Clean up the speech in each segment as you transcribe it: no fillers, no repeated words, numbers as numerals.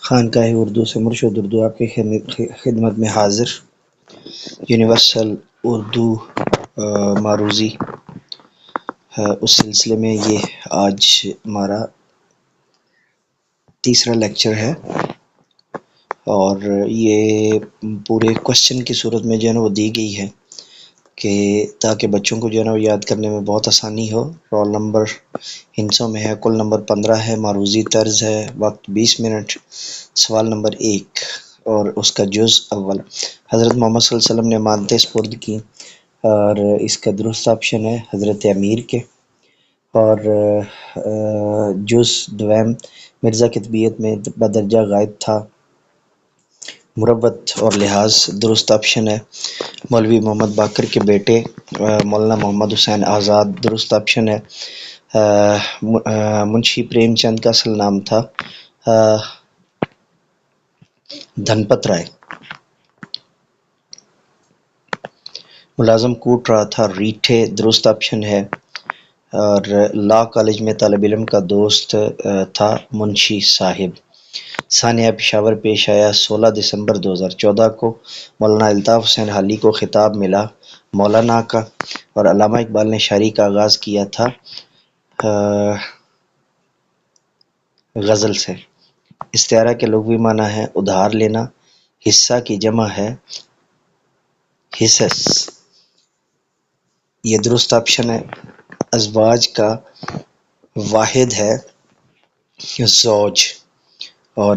خانقاہ اردو سے مرشد اردو آپ کی خدمت میں حاضر۔ یونیورسل اردو معروضی اس سلسلے میں یہ آج ہمارا تیسرا لیکچر ہے، اور یہ پورے کوشچن کی صورت میں جو ہے نا وہ دی گئی ہے کہ تاکہ بچوں کو جو ہے نا وہ یاد کرنے میں بہت آسانی ہو۔ رول نمبر ہندسوں میں ہے، کل نمبر 15 ہے، معروضی طرز ہے، وقت 20 منٹ، سوال نمبر 1 اور اس کا جز اول۔ حضرت محمد صلی اللہ علیہ وسلم نے امانتیں سپرد کی، اور اس کا درست آپشن ہے حضرت امیر کے، اور جز دویم مرزا کی طبیعت میں بدرجہ غائب تھا، مروت اور لحاظ درست آپشن ہے۔ مولوی محمد باقر کے بیٹے مولانا محمد حسین آزاد درست آپشن ہے۔ منشی پریم چند کا اصل نام تھا دھنپت رائے۔ ملازم کوٹ رہا تھا ریٹھے درست آپشن ہے، اور لا کالج میں طالب علم کا دوست تھا منشی صاحب۔ سانحہ پشاور پیش آیا 16 دسمبر 2014 کو۔ مولانا الطاف حسین حالی کو خطاب ملا مولانا کا، اور علامہ اقبال نے شاعری کا آغاز کیا تھا غزل سے۔ استعارہ کے لغوی معنی ہے ادھار لینا، حصہ کی جمع ہے حصص، یہ درست آپشن ہے۔ ازواج کا واحد ہے زوج، اور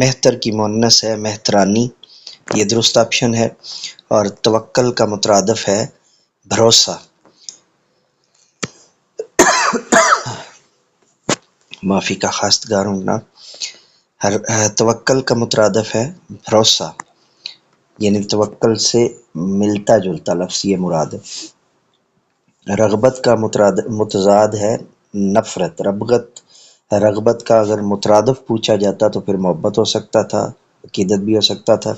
مہتر کی مؤنث ہے مہترانی، یہ درست آپشن ہے۔ اور توکل کا مترادف ہے بھروسہ، معافی کا خواستگار ہوں جناب۔ توکل کا مترادف ہے بھروسہ، یعنی توکل سے ملتا جلتا لفظ یہ مراد ہے۔ رغبت کا متضاد ہے نفرت۔ رغبت کا اگر مترادف پوچھا جاتا تو پھر محبت ہو سکتا تھا، عقیدت بھی ہو سکتا تھا،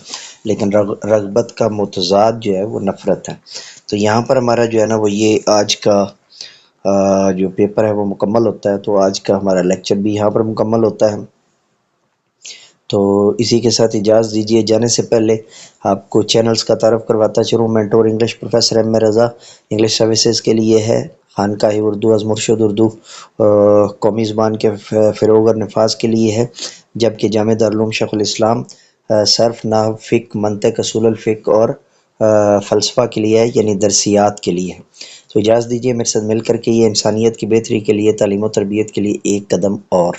لیکن رغبت کا متضاد جو ہے وہ نفرت ہے۔ تو یہاں پر ہمارا جو ہے نا وہ یہ آج کا جو پیپر ہے وہ مکمل ہوتا ہے، تو آج کا ہمارا لیکچر بھی یہاں پر مکمل ہوتا ہے۔ تو اسی کے ساتھ اجازت دیجیے، جانے سے پہلے آپ کو چینلز کا تعارف کرواتا چلوں۔ مینٹور انگلش پروفیسر ایم رضا انگلش سروسز کے لیے ہے، خانقاہ اردو از مرشد اردو قومی زبان کے فروغ اور نفاذ کے لیے ہے، جبکہ جامعہ دارالعلوم شیخ الاسلام صرف نحو، فقہ، منطق، اصول الفقہ اور فلسفہ کے لیے ہے، یعنی درسیات کے لیے ہے۔ تو اجازت دیجیے میرے ساتھ مل کر کے یہ انسانیت کی بہتری کے لیے، تعلیم و تربیت کے لیے ایک قدم اور